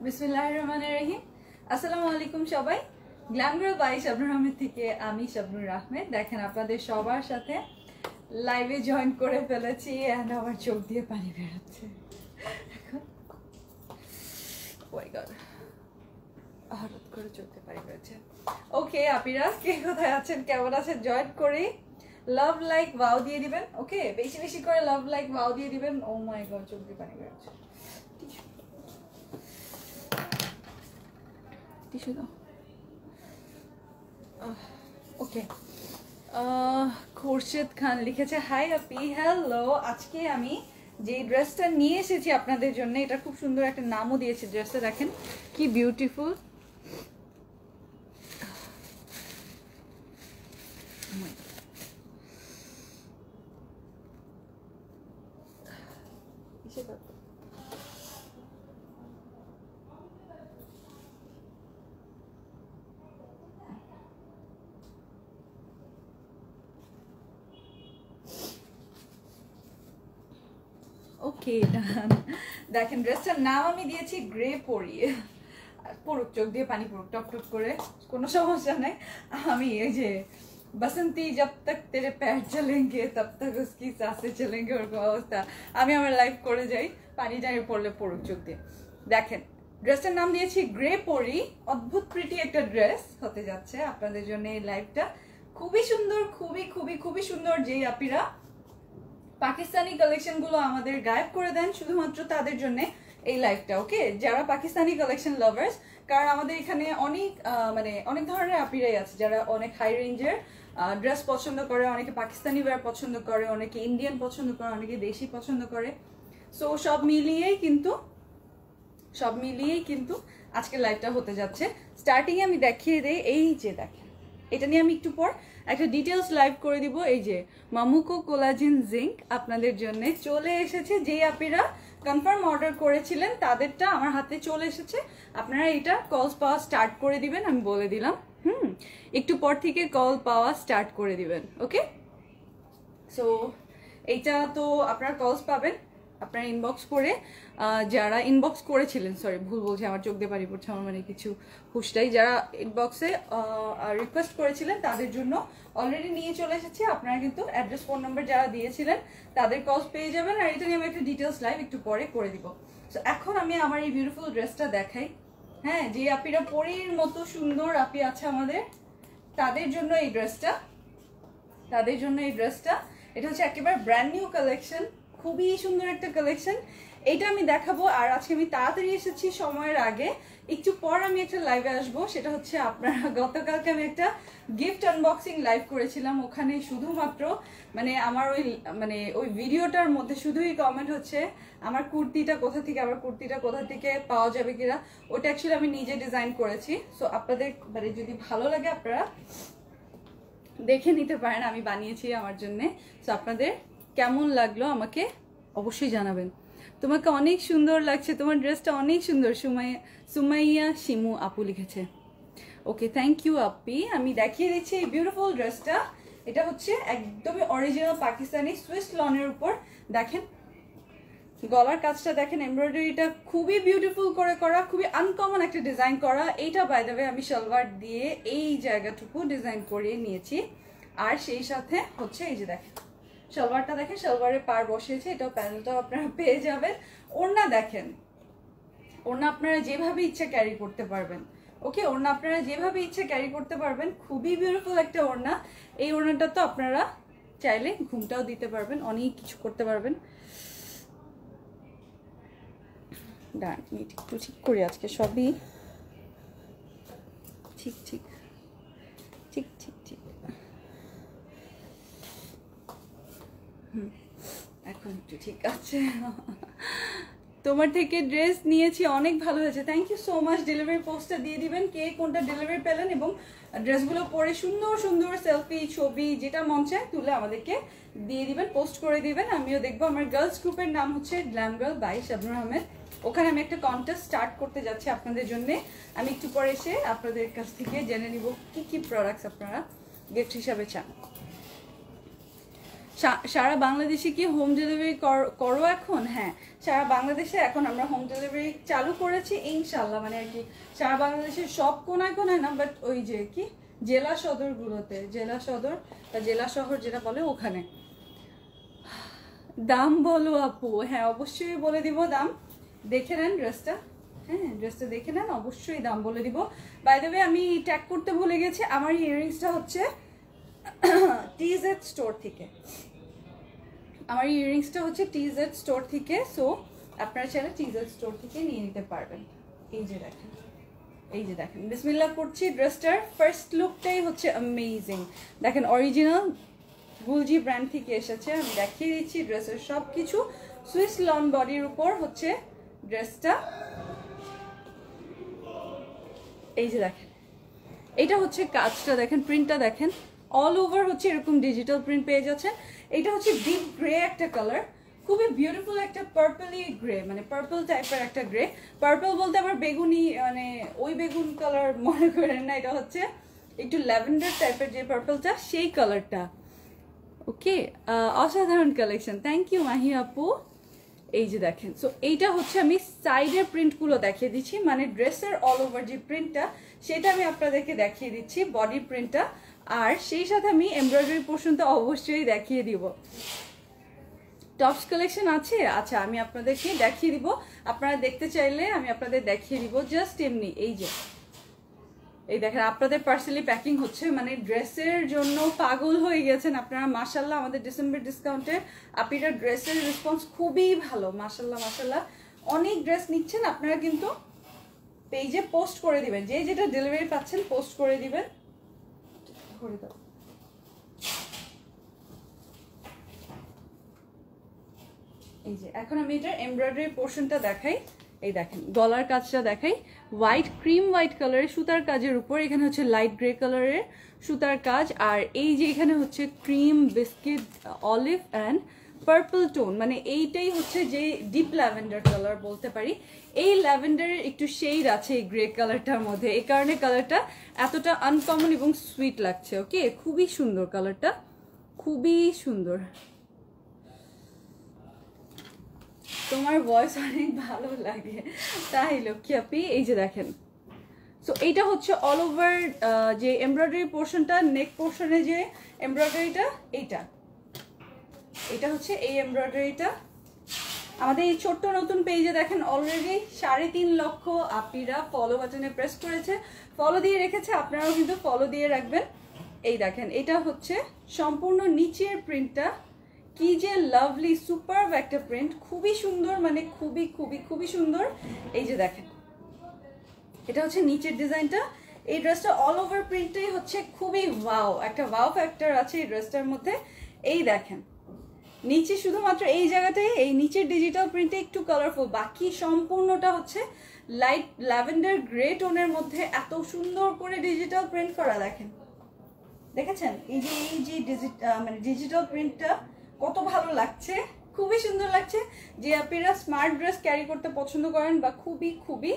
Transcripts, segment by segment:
বিসমিল্লাহির রহমানির রহিম। আসসালামু আলাইকুম সবাই। Glam girl by Shabnur Ahmed থেকে আমি শাবনুর আহমেদ। দেখেন আপনাদের সবার সাথে লাইভে জয়েন করে ফেলেছি এন্ড আমার চোখ দিয়ে পানি বেরোচ্ছে। হঠাৎ করে চোখ দিয়ে পানি বেরোচ্ছে। ওকে আপিরা, কে কোথায় আছেন, কেমন আছেন, জয়েন করি। লাভ লাইক ওয়াও দিয়ে দিবেন। ওকে, বেশি বেশি করে লাভ লাইক ওয়াও দিয়ে দিবেন। ও মাই গড, চোখ দিয়ে পানি বেরোচ্ছে। টিস্যু দাও। ওকে, খোরশেদ খান লিখেছে হাই আপি, হ্যালো। আজকে আমি যে ড্রেসটা নিয়ে এসেছি আপনাদের জন্য, এটা খুব সুন্দর একটা নামও দিয়েছে ড্রেসটা, দেখেন কি বিউটিফুল। ওকে ডান। দেখেন ড্রেসটার নাম আমি দিয়েছি গ্রে পরি। পড়ুক, চোখ দিয়ে পানি পড়ুক টপ টপ করে, কোনো সমস্যা নাই। আমি এই যে বসন্তি জব তক তেরে প্যার চলেঙ্গে তব তক উসকি সাসে চলেঙ্গে, ওরকম অবস্থা। আমি আমার লাইফ করে যাই, পানি টানি পড়লে পড়ুক চোখ দিয়ে। দেখেন ড্রেসটার নাম দিয়েছি গ্রে পরি। অদ্ভুত প্রিটি একটা ড্রেস হতে যাচ্ছে আপনাদের জন্য এই লাইফটা। খুবই সুন্দর, খুবই খুবই খুবই সুন্দর। যেই আপিরা পাকিস্তানি কালেকশন গুলো আমাদের গায়েব করে দেন, শুধুমাত্র তাদের জন্য এই লাইফটা। ওকে, যারা পাকিস্তানি কালেকশন লাভার্স, কারণ আমাদের এখানে অনেক অনেক ধরনের আপিরাই আছে যারা অনেক হাই রেঞ্জের ড্রেস পছন্দ করে, অনেকে পাকিস্তানি ওয়্যার পছন্দ করে, অনেকে ইন্ডিয়ান পছন্দ করে, অনেকে দেশি পছন্দ করে। সো সব মিলিয়েই কিন্তু আজকের লাইভটা হতে যাচ্ছে। স্টার্টিং এ আমি দেখিয়ে দেই, এই যে দেখেন, এটা নিয়ে আমি একটু পর একটা ডিটেলস লাইভ করে দিব। এই যে মামুকো কোলাজেন জিঙ্ক আপনাদের জন্য চলে এসেছে। যে আপিরা কনফার্ম অর্ডার করেছিলেন তাদেরটা আমার হাতে চলে এসেছে। আপনারা এটা কলস পাওয়া স্টার্ট করে দিবেন, আমি বলে দিলাম। একটু পর থেকে কল পাওয়া স্টার্ট করে দিবেন। ওকে, সো এইটা তো আপনারা কলস পাবেন, আপনারা ইনবক্স করে, যারা ইনবক্স করেছিলেন, সরি ভুল বলছি, আমার চোখ দিয়ে পানি পড়ছে, আমার মানে কিছু হুশটাই, যারা ইনবক্সে রিকোয়েস্ট করেছিলেন তাদের জন্য অলরেডি নিয়ে চলে এসেছি। আপনারা কিন্তু অ্যাড্রেস ফোন নাম্বার যারা দিয়েছিলেন তাদের কলস পেয়ে যাবেন। আর এটা নিয়ে আমি একটা ডিটেলস লাইভ একটু পরে করে দিব। সো এখন আমি আমার এই বিউটিফুল ড্রেসটা দেখাই। হ্যাঁ, যে আপিরা পরীর মতো সুন্দর আপি আছে আমাদের, তাদের জন্য এই ড্রেসটা, এটা হচ্ছে একেবারে ব্র্যান্ড নিউ কালেকশন, খুবই সুন্দর একটা কালেকশন। এটা আমি দেখাবো। আর আজকে আমি তাড়াতাড়ি এসেছি সময়ের আগে, একটু পর আমি একটা লাইভে আসবো। সেটা হচ্ছে আপনারা, গতকালকে আমি একটা গিফট আনবক্সিং লাইভ করেছিলাম, ওখানে শুধুমাত্র আমার ওই ভিডিওটার মধ্যে শুধুই কমেন্ট হচ্ছে আমার কুর্তিটা কোথা থেকে পাওয়া যাবে কিনা। ওটা অ্যাকচুয়ালি আমি নিজে ডিজাইন করেছি। সো আপনাদের যদি ভালো লাগে আপনারা দেখে নিতে পারেন, আমি বানিয়েছি আমার জন্য। সো আপনাদের কেমন লাগলো আমাকে অবশ্যই জানাবেন। তোমাকে অনেক সুন্দর লাগছে, তোমার ড্রেসটা অনেক সুন্দর, সুমাইয়া শিমু আপু লিখেছে। ওকে, থ্যাংক ইউ আপি। আমি দেখিয়ে দিচ্ছি এই বিউটিফুল ড্রেসটা। এটা হচ্ছে একদমই অরিজিনাল পাকিস্তানি সুইস লনের উপর। দেখেন গলার কাজটা দেখেন, এমব্রয়ডারিটা খুবই বিউটিফুল করে করা, খুবই আনকমন একটা ডিজাইন করা। এইটা বাই দ্য ওয়ে আমি সালোয়ার দিয়ে এই জায়গাটুকু ডিজাইন করিয়ে নিয়েছি। আর সেই সাথে হচ্ছে এই যে দেখেন সালোয়ারটা, দেখেন সালোয়ারের পার বসিয়েছে, এটাও প্যানেলটাও আপনারা পেয়ে যাবেন। ওড়না দেখেন, ওড়না আপনারা যেভাবে ইচ্ছা ক্যারি করতে পারবেন। ওকে, ওড়না আপনারা যেভাবে ইচ্ছা ক্যারি করতে পারবেন, খুবই বিউটিফুল একটা ওড়না। এই ওড়নাটা তো আপনারা চাইলে ঘুমটাও দিতে পারবেন, অনেক কিছু করতে পারবেন। দাঁড়ান একটু ঠিক করি, আজকে সবই ঠিক ঠিক ঠিক ঠিক ঠিক। এখন একটু ঠিক আছে। তোমার থেকে ড্রেস নিয়েছি, অনেক ভালো হয়েছে, thank you so much. Delivery পোস্টটা দিয়ে দিবেন কে কোনটা ডেলিভারি পেলেন, এবং ড্রেসগুলো পরে সুন্দর সুন্দর সেলফি ছবি যেটা মন চায় তুলে আমাদেরকে দিয়ে দিবেন, পোস্ট করে দিবেন, আমিও দেখবো। আমার গার্লস গ্রুপের নাম হচ্ছে glam girl by Shabnur Ahmed. ওখানে আমি একটা কন্টেস্ট স্টার্ট করতে যাচ্ছি আপনাদের জন্য। আমি একটু পরে এসে আপনাদের কাছ থেকে জেনে নিব কি কি প্রোডাক্টস আপনারা গিফট হিসাবে চান। সারা বাংলাদেশে কি হোম ডেলিভারি করো এখন? হ্যাঁ, সারা বাংলাদেশে এখন আমরা হোম ডেলিভারি চালু করেছি ইনশাল্লাহ। মানে আর কি সারা বাংলাদেশের সব কোনায় কোনায় না, বাট ওই যে কি জেলা সদরগুলোতে, জেলা সদর বা জেলা শহর যেটা বলে ওখানে। দাম বলো আপু? হ্যাঁ অবশ্যই বলে দিব দাম। দেখে নেন ড্রেসটা, হ্যাঁ ড্রেসটা দেখে নেন, অবশ্যই দাম বলে দিব। বাই দ্য ওয়ে আমি ট্যাগ করতে ভুলে গেছি, আমার ইয়াররিংসটা হচ্ছে টিজেড স্টোর থেকে। আমার ইয়াররিংসটা হচ্ছে টিজেড স্টোর থেকে, সো আপনারা চাইলে টিজেড স্টোর থেকে নিয়ে নিতে পারবেন। এই যে দেখেন, এই যে দেখেন, বিসমিল্লাহ করছি। ড্রেসটার ফার্স্ট লুকটাই হচ্ছে অ্যামেজিং। দেখেন অরিজিনাল গুলজি ব্র্যান্ড থেকে এসেছে, আমি দেখিয়ে দিচ্ছি ড্রেসের সব কিছু। সুইস লন বডির উপর হচ্ছে ড্রেসটা। এই যে দেখেন, এটা হচ্ছে কাজটা দেখেন, প্রিন্টটা দেখেন, অল ওভার হচ্ছে এরকম ডিজিটাল প্রিন্ট পেয়ে যাচ্ছেন। এটা হচ্ছে ডিপ গ্রে একটা কালার, খুবই বিউটিফুল একটা পার্পলি গ্রে, মানে পার্পল টাইপের একটা গ্রে। পার্পল বলতে আবার বেগুনি, মানে ওই বেগুন কালার মনে করেন না, এটা হচ্ছে একটু ল্যাভেন্ডার টাইপের যে পার্পলটা, সেই কালারটা। ওকে, অসাধারণ কালেকশন, থ্যাংক ইউ মাহি আপু। এই যে দেখেন, সো এইটা হচ্ছে আমি সাইডের প্রিন্টগুলো দেখিয়ে দিচ্ছি, মানে ড্রেসের অল ওভার যে প্রিন্টটা সেটা আমি আপনাদেরকে দেখিয়ে দিচ্ছি, বডি প্রিন্টটা। আর সেই সাথে আমি এমব্রয়ডারি পোর্শনটা অবশ্যই দেখিয়ে দিব। টপস কালেকশন আছে, আচ্ছা আমি আপনাদেরকে দেখিয়ে দিব, আপনারা দেখতে চাইলে আমি আপনাদের দেখিয়ে দিব। জাস্ট এমনি এই যে, এই দেখেন আপনাদের পার্সেলি প্যাকিং হচ্ছে, মানে ড্রেসের জন্য পাগল হয়ে গেছেন আপনারা। মাশাল্লাহ আমাদের ডিসেম্বর ডিসকাউন্টে আপনারা ড্রেসের রেসপন্স খুবই ভালো, মাশাল্লাহ মাশাল্লাহ। অনেক ড্রেস নিচ্ছেন আপনারা, কিন্তু পেজে পোস্ট করে দিবেন, যে যেটা ডেলিভারি পাচ্ছেন পোস্ট করে দিবেন। এই যে এখন আমি এটার এমব্রয়ডারি পোর্শনটা দেখাই। এই দেখেন গলার কাজটা দেখাই, হোয়াইট ক্রিম হোয়াইট কালারের সুতার কাজের উপর, এখানে হচ্ছে লাইট গ্রে কালারের সুতার কাজ। আর এই যে এখানে হচ্ছে cream biscuit olive and purple tone, মানে এইটাই হচ্ছে যে ডিপ ল্যাভেন্ডার কালার বলতে পারি। এই ল্যাভেন্ডারের একটু শেড আছে এই গ্রে কালারটার মধ্যে, এই কারণে কালারটা এতটা আনকমন এবং সুইট লাগছে। ওকে, খুবই সুন্দর কালারটা, খুবই সুন্দর। তোমার ভয়েস অনেক ভালো লাগে, তাই লক্ষ্মী আপি। এই যে দেখেন, সো এইটা হচ্ছে অল ওভার যে এমব্রয়ডারি পোর্শনটা, নেক পোর্শনে যে এমব্রয়ডারিটা, এটা হচ্ছে এই এমব্রয়ডারিটা। আমাদের এই ছোট্ট নতুন পেজে দেখেন অলরেডি 3.5 লক্ষ আপিরা ফলো বাটনে প্রেস করেছে, ফলো দিয়ে রেখেছে, আপনারাও কিন্তু ফলো দিয়ে রাখবেন। এই দেখেন এটা হচ্ছে সম্পূর্ণ নিচের প্রিন্টটা, কি যে লাভলি সুপারব একটা প্রিন্ট, খুবই সুন্দর, মানে খুবই খুবই খুবই সুন্দর। এই যে দেখেন এটা হচ্ছে নিচের ডিজাইনটা। এই ড্রেসটা অল ওভার প্রিন্টটাই হচ্ছে খুবই ওয়াও, একটা ওয়াও ফ্যাক্টর আছে এই ড্রেসটার মধ্যে। এই দেখেন নিচে শুধুমাত্র এই জায়গাটাই এই নিচের ডিজিটাল প্রিন্টে একটু কালারফুল, বাকি সম্পূর্ণটা হচ্ছে লাইট ল্যাভেন্ডার গ্রে টোনের মধ্যে এত সুন্দর করে ডিজিটাল প্রিন্ট করা। দেখেন, দেখেছেন এই যে মানে ডিজিটাল প্রিন্টটা কত ভালো লাগছে, খুবই সুন্দর লাগছে। যে আপনারা স্মার্ট ড্রেস ক্যারি করতে পছন্দ করেন বা খুবই খুবই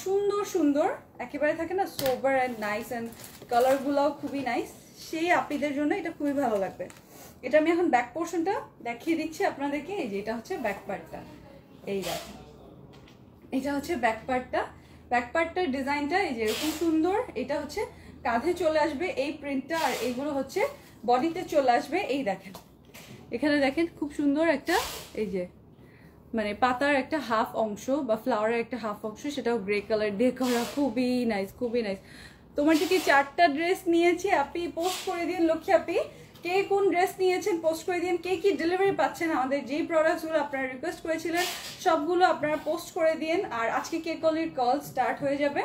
সুন্দর সুন্দর একেবারে থাকে না, সোবার অ্যান্ড নাইস অ্যান্ড কালারগুলোও খুবই নাইস, সেই আপনাদের জন্য এটা খুবই ভালো লাগবে। এটা আমি এখন ব্যাক পোর্শনটা দেখিয়ে দিচ্ছি আপনাদেরকে। এই যে এটা হচ্ছে ব্যাক পার্টটা, এই দেখেন এটা হচ্ছে ব্যাক পার্টটা। ব্যাক পার্টটার ডিজাইনটা এই যে এরকম সুন্দর, এটা হচ্ছে কাঁধে চলে আসবে এই প্রিন্টটা, আর এইগুলো হচ্ছে বডিতে চলে আসবে। এই দেখেন এখানে দেখেন খুব সুন্দর একটা এই যে মানে পাতার একটা হাফ অংশ বা ফ্লাওয়ারের একটা হাফ অংশ, সেটাও গ্রে কালার দিয়ে করা, খুবই নাইস খুবই নাইস। তোমার থেকে 4টা ড্রেস নিয়েছি, আপনি পোস্ট করে দিন লক্ষ্মী আপি, কে কোন ড্রেস নিয়েছেন পোস্ট করে দিন, কে কি ডেলিভারি পাচ্ছেন, আমাদের যেই প্রোডাক্টসগুলো আপনারা রিকোয়েস্ট করেছিলেন সবগুলো আপনারা পোস্ট করে দিন। আর আজকে কেকলির কল স্টার্ট হয়ে যাবে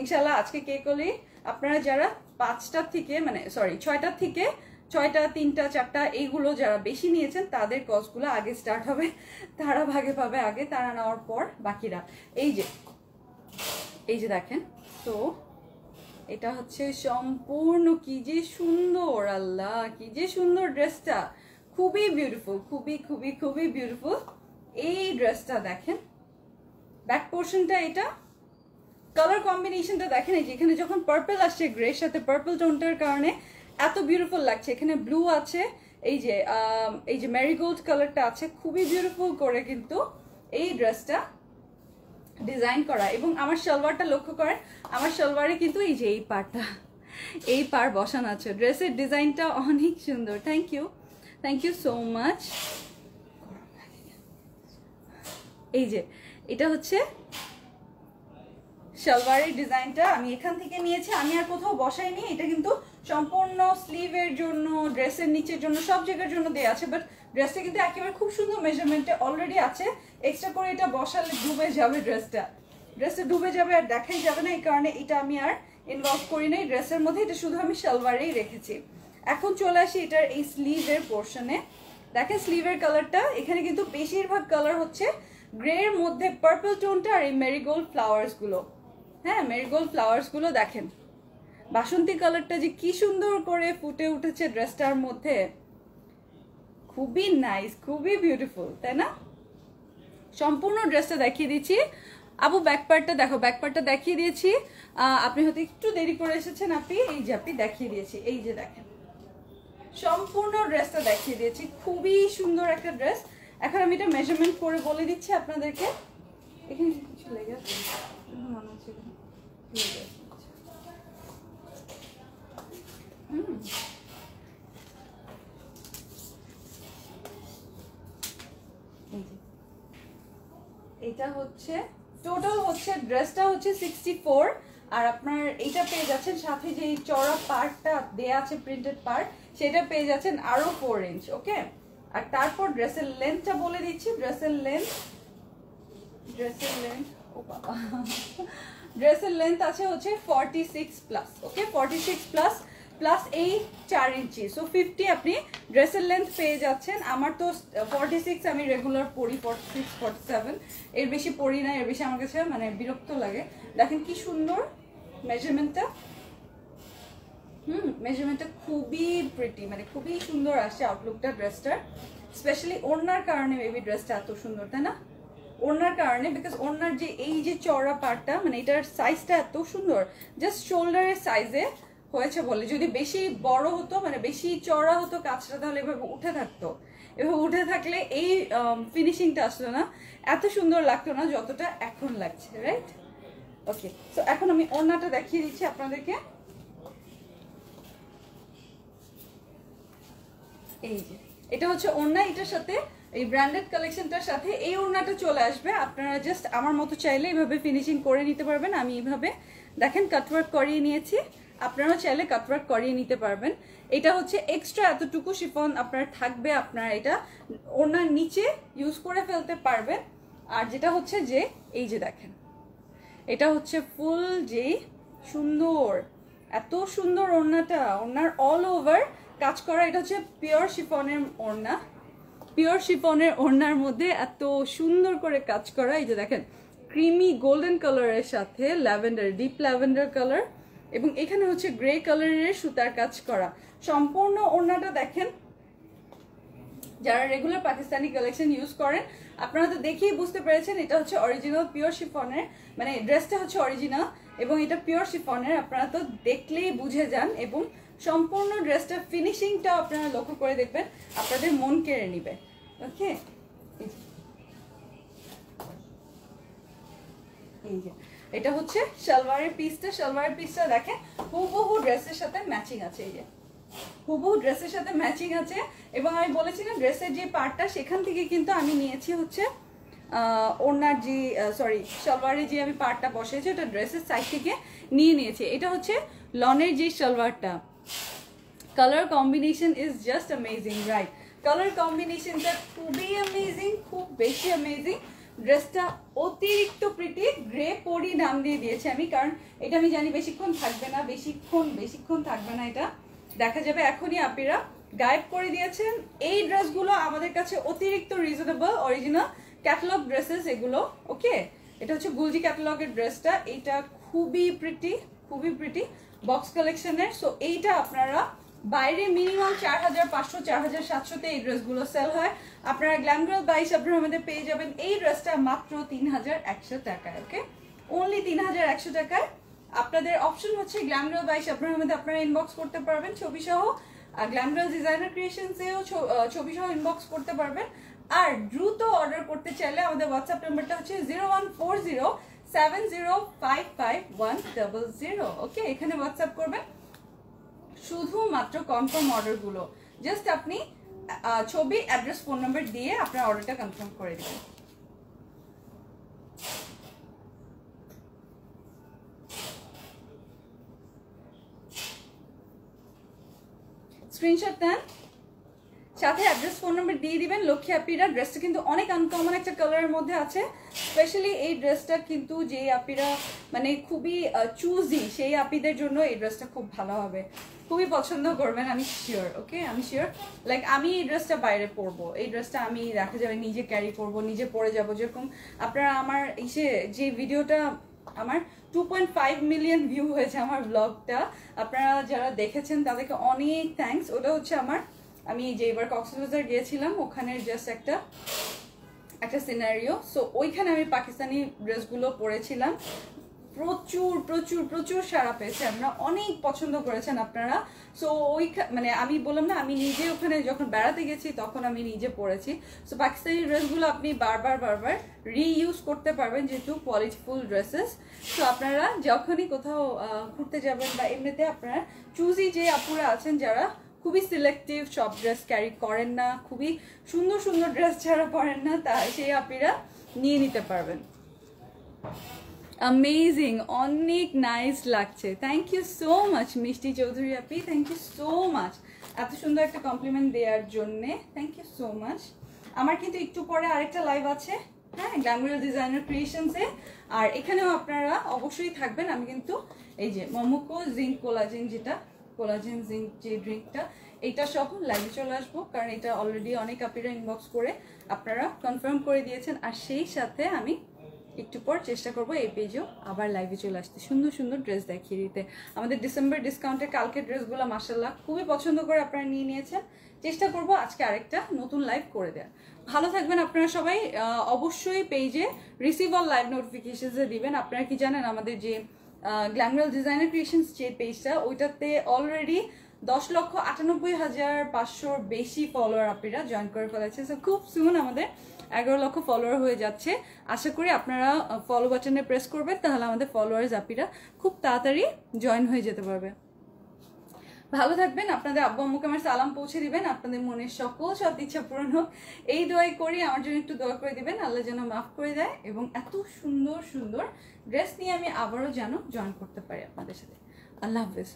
ইনশাল্লাহ। আজকে কেকলি আপনারা যারা 5টার থেকে মানে সরি 6টার থেকে 6টা 3টা 4টা এইগুলো যারা বেশি নিয়েছেন তাদের কলসগুলো আগে স্টার্ট হবে, তারা ভাগে পাবে আগে, তারা নেওয়ার পর বাকিরা। এই যে দেখেন, তো এটা হচ্ছে সম্পূর্ণ কি যে সুন্দর, আল্লাহ কি যে সুন্দর ড্রেসটা, খুবই বিউটিফুল, খুবই খুবই খুবই বিউটিফুল। এই ড্রেসটা দেখেন ব্যাক পোর্শনটা, এটা কালার কম্বিনেশনটা দেখেন, এই যে এখানে যখন পার্পল আসছে গ্রের সাথে পার্পল টোনটার কারণে এত বিউটিফুল লাগছে। এখানে ব্লু আছে, এই যে ম্যারিগোল্ড কালারটা আছে, খুবই বিউটিফুল করে কিন্তু এই ড্রেসটা ডিজাইন করা। এবং আমার সালোয়ারটা লক্ষ্য করেন, আমার সালোয়ারে কিন্তু এই যে এই পার বসানো আছে। ড্রেসের ডিজাইনটা অনেক সুন্দর। Thank you so much. এই যে এটা হচ্ছে সালোয়ারের ডিজাইনটা, আমি এখান থেকে নিয়েছি, আমি আর কোথাও বসাইনি। এটা কিন্তু সম্পূর্ণ স্লিভের জন্য, ড্রেসের নিচের জন্য, সব জায়গার জন্য দেওয়া আছে। বাট ড্রেসটা কিন্তু একেবারে খুব সুন্দর মেজারমেন্টে অলরেডি আছে। এক্সট্রা করে এটা বসালে ডুবে যাবে, ড্রেসটা ডুবে যাবে আর দেখাই যাবে না। এই কারণে এটা আমি আর ইনভলভ করি নাই ড্রেসের মধ্যে, এটা শুধু আমি সালোয়ারেই রেখেছি। এখন চলে আসি এটার এই স্লিভের পোর্শনে। দেখেন স্লিভের কালারটা, এখানে কিন্তু বেশিরভাগ কালার হচ্ছে গ্রে এর মধ্যে পার্পল টোনটা আর এই মেরিগোল্ড ফ্লাওয়ার্স গুলো। হ্যাঁ, মেরিগোল্ড ফ্লাওয়ার্স গুলো দেখেন, বাসন্তী কালারটা যে কি সুন্দর করে ফুটে উঠেছে ড্রেসটার মধ্যে, খুবই নাইস, খুবই বিউটিফুল, তাই না? সম্পূর্ণ ড্রেসটা দেখিয়ে দিচ্ছি। আপু ব্যাক পার্টটা দেখো, ব্যাক পার্টটা দেখিয়ে দিয়েছি। আপনি হয়তো একটু দেরি করে এসেছেন, এই যে আপনি দেখিয়ে দিয়েছি। এই যে দেখেন সম্পূর্ণ ড্রেসটা দেখিয়ে দিয়েছি, খুবই সুন্দর একটা ড্রেস। এখন আমি এটা মেজারমেন্ট করে বলে দিচ্ছি আপনাদেরকে। এখানে কিছু লেগে আছে মনে হচ্ছে, এটা হচ্ছে টোটাল হচ্ছে ড্রেসটা হচ্ছে 64। আর আপনার এটা পেয়ে যাচ্ছেন সাথে যে চড়া পার্টটা দেয়া আছে, প্রিন্টেড পার্ট, সেটা পেয়ে যাচ্ছেন আরো 4 ইঞ্চ। ওকে, আর তারপর ড্রেসের লেন্থটা বলে দিচ্ছি। ড্রেসের লেন্থ ও বাবা, ড্রেসের লেন্থ আছে হচ্ছে 46 প্লাস। ওকে, 46 প্লাস প্লাস এই 4 ইঞ্চি, সো 50 আপনি ড্রেসের লেন্থ পেয়ে যাচ্ছেন। আমার তো 46, আমি রেগুলার পরি 46 47, এর বেশি পরি না, এর বেশি আমার কাছে মানে বিরক্ত লাগে। দেখেন কি সুন্দর মেজারমেন্টটা, মেজারমেন্টটা খুবই প্রিটি, মানে খুবই সুন্দর আসছে আউটলুকটা ড্রেসটার। স্পেশালি ওড়নার কারণে মেবি ড্রেসটা এত সুন্দর, তাই না? ওড়নার কারণে, বিকজ ওড়নার যে এই যে চওড়া পার্টটা, মানে এটার সাইজটা এত সুন্দর, জাস্ট শোল্ডারের সাইজে হয়েছে বলে। যদি বেশি বড় হতো, মানে বেশি চওড়া হতো কাজটা, তাহলে এভাবে উঠে থাকতো। এভাবে উঠে থাকলে এই ফিনিশিংটা আসলো না, এত সুন্দর লাগতো না যতটা এখন লাগছে, রাইট? ওকে, সো এখন আমি ওড়নাটা দেখিয়ে দিচ্ছি আপনাদেরকে। এই যে এটা হচ্ছে ওড়না, এটার সাথে এই ব্র্যান্ডেড কালেকশনটার সাথে এই ওড়নাটা চলে আসবে। আপনারা জাস্ট আমার মতো চাইলে এইভাবে ফিনিশিং করে নিতে পারবেন। আমি এইভাবে দেখেন কাটওয়ার্ক করিয়ে নিয়েছি, আপনারাও চাইলে কাটওয়ার্ক করিয়ে নিতে পারবেন। এটা হচ্ছে এক্সট্রা এতটুকু শিফন আপনার থাকবে, আপনারা এটা ওড়নার নিচে ইউজ করে ফেলতে পারবেন। আর যেটা হচ্ছে যে এই যে দেখেন, এটা হচ্ছে ফুল যে সুন্দর, এত সুন্দর ওড়নাটা, ওড়নার অল ওভার কাজ করা। এটা হচ্ছে পিওর শিফনের ওড়না, পিওর শিফনের ওড়নার মধ্যে এত সুন্দর করে কাজ করা। এই যে দেখেন ক্রিমি গোল্ডেন কালারের সাথে ল্যাভেন্ডার, ডিপ ল্যাভেন্ডার কালার, এবং এখানে হচ্ছে গ্রে কালারের সুতার কাজ করা। সম্পূর্ণ ওড়নাটা দেখেন, যারা রেগুলার পাকিস্তানি কালেকশন ইউজ করেন আপনারা তো দেখেই বুঝতে পেরেছেন এটা হচ্ছে অরিজিনাল পিওর শিফনের, মানে ড্রেসটা হচ্ছে অরিজিনাল এবং এটা পিওর শিফনের, আপনারা তো দেখলেই বুঝে যান। এবং সম্পূর্ণ ড্রেসটা ফিনিশিংটা আপনারা লক্ষ্য করে দেখবেন, আপনাদের মন কেড়ে নিবে। ওকে, এই যে এটা হচ্ছে সালোয়ারের পিসটা। সালোয়ারের পিসটা দেখেন হুবহু ড্রেসের সাথে ম্যাচিং আছে, এই যে হুবহু ড্রেসের সাথে ম্যাচিং আছে। এবং আমি বলেছিলাম ড্রেসের যে পার্টটা সেখান থেকে কিন্তু আমি নিয়েছি হচ্ছে ওড়নার যে সালোয়ারের যে আমি পার্টটা বসেছি ওটা ড্রেসের সাইড থেকে নিয়ে নিয়েছি। এটা হচ্ছে লনের যে সালোয়ারটা, colour combination is just amazing, right? Colour কম্বিনেশনটা খুবই অ্যামেজিং, খুব বেশি অ্যামেজিং। ড্রেসটা অতিরিক্ত প্রিটি, গ্রে পরি নাম দিয়ে দিয়েছি আমি, কারণ এটা আমি জানি বেশিক্ষণ থাকবে না, বেশিক্ষণ থাকবে না, এটা দেখা যাবে এখনই আপনারা গায়েব করে দিয়েছেন। এই ড্রেসগুলো আমাদের কাছে অতিরিক্ত রিজনেবল, অরিজিনাল ক্যাটালগ ড্রেসেস এগুলো। ওকে, এটা হচ্ছে গুলজি ক্যাটালগের ড্রেসটা, এটা খুবই প্রিটি, খুবই প্রিটি বক্স কালেকশনের। সো এইটা আপনারা বাইরে মিনিমাম 4500 4700-তে এই ড্রেসগুলো সেল হয়, আপনারা গ্ল্যাম গার্ল বাই শাবনূর আহমেদে পেয়ে যাবেন এই ড্রেসটা মাত্র 3100 টাকায়। ওকে, অনলি 3100 টাকায়। আপনাদের অপশন হচ্ছে গ্ল্যাম গার্ল বাই শাবনূর আহমেদে আপনারা ইনবক্স করতে পারবেন ছবি সহ, গ্ল্যাম গার্লস ডিজাইনার ক্রিয়েশনসেও ছবি সহ ইনবক্স করতে পারবেন। আর দ্রুত অর্ডার করতে চাইলে আমাদের হোয়াটসঅ্যাপ নাম্বারটা হচ্ছে 014070555100। ওকে, এখানে হোয়াটসঅ্যাপ করবেন শুধুমাত্র কনফার্ম অর্ডারগুলো। জাস্ট আপনি ছবি, অ্যাড্রেস, ফোন নাম্বার দিয়ে আপনার অর্ডারটা কনফার্ম করে দেবেন। স্ক্রিনশট দেন, সাথে অ্যাড্রেস, ফোন নাম্বার দিয়ে দিবেন। লক্ষ্মী আপিরা, ড্রেসটা কিন্তু অনেক আনকমন একটা কালারের মধ্যে আছে। স্পেশালি এই ড্রেসটা কিন্তু যে আপিরা মানে খুবই চুজি, সেই আপিদের জন্য এই ড্রেসটা খুব ভালো হবে, খুবই পছন্দ করবেন, আমি শিওর। ওকে, আমি শিওর। লাইক আমি এই ড্রেসটা বাইরে পরবো, এই ড্রেসটা আমি দেখা যাবে নিজে ক্যারি করব, নিজে পরে যাব। যেরকম আপনারা আমার যে ভিডিওটা, আমার 2.5 মিলিয়ন ভিউ হয়েছে আমার ব্লগটা, আপনারা যারা দেখেছেন তাদেরকে অনেক থ্যাঙ্কস। ওটা হচ্ছে আমি যে এবার কক্সবাজার গিয়েছিলাম, ওখানে জাস্ট একটা সিনারিও। সো ওইখানে আমি পাকিস্তানি ড্রেসগুলো পরেছিলাম, প্রচুর প্রচুর প্রচুর সাড়া পেয়েছে, আমরা অনেক পছন্দ করেছেন আপনারা। সো মানে আমি বললাম না, আমি নিজে ওখানে যখন বেড়াতে গেছি তখন আমি নিজে পরেছি। সো পাকিস্তানি ড্রেসগুলো আপনি বারবার রিইউজ করতে পারবেন, যেহেতু কোয়ালিটিফুল ড্রেসেস। সো আপনারা যখনই কোথাও ঘুরতে যাবেন বা এমনিতে আপনারা চুজি যে আপুরা আছেন যারা খুবই সিলেক্টিভ, সব ড্রেস ক্যারি করেন না, খুবই সুন্দর সুন্দর ড্রেস যারা পরেন না, তা সেই আপিরা নিয়ে নিতে পারবেন। অ্যামেজিং, অনেক নাইস লাগছে। থ্যাংক ইউ সো মাচ মিষ্টি চৌধুরী আপি, থ্যাংক ইউ সো মাচ এত সুন্দর একটা কমপ্লিমেন্ট দেওয়ার জন্যে, থ্যাংক ইউ সো মাচ। আমার কিন্তু একটু পরে আরেকটা লাইভ আছে, হ্যাঁ, গ্ল্যাম গার্লস ডিজাইনার ক্রিয়েশনসে, আর এখানেও আপনারা অবশ্যই থাকবেন। আমি কিন্তু এই যে মমোকো জিঙ্ক কোলাজেন, যেটা কোলাজেন জিঙ্ক যে ড্রিঙ্কটা, এইটা সহ লাইভে চলে আসবো, কারণ এটা অলরেডি অনেক আপিরা ইনবক্স করে আপনারা কনফার্ম করে দিয়েছেন। আর সেই সাথে আমি একটু পর চেষ্টা করবো এই পেজেও আবার লাইভে চলে আসতে, সুন্দর সুন্দর ড্রেস দেখিয়ে দিতে। আমাদের ডিসেম্বর ডিসকাউন্টের কালকের ড্রেসগুলো মাশাআল্লাহ খুবই পছন্দ করে আপনারা নিয়ে নিয়েছেন। চেষ্টা করবো আজকে আরেকটা নতুন লাইভ করে দেওয়ার। ভালো থাকবেন আপনারা সবাই। অবশ্যই পেজে রিসিভ অল লাইভ নোটিফিকেশনসে দিবেন। আপনারা কি জানেন, আমাদের যে গ্ল্যাম গার্লস ডিজাইনার ক্রিয়েশনস যে পেজটা, ওইটাতে অলরেডি 10,98,500 বেশি ফলোয়ার আপনারা জয়েন করে ফেলেছে। সো খুব সুন আমাদের 11 লক্ষ ফলোয়ার হয়ে যাচ্ছে। আশা করি আপনারা ফলো বাটনে প্রেস করবেন, তাহলে আমাদের ফলোয়ার্স আপিরা খুব তাড়াতাড়ি জয়েন হয়ে যেতে পারবে। ভালো থাকবেন, আপনাদের আব্বু আম্মুকে আমার সালাম পৌঁছে দিবেন, আপনাদের মনের সকল সব ইচ্ছা পূরণ হোক এই দোয়াই করি। আমার জন্য একটু দোয়া করে দিবেন, আল্লাহ যেন মাফ করে দেয়, এবং এত সুন্দর সুন্দর ড্রেস নিয়ে আমি আবারও যেন জয়েন করতে পারি আপনাদের সাথে। আল্লাহ হাফেজ।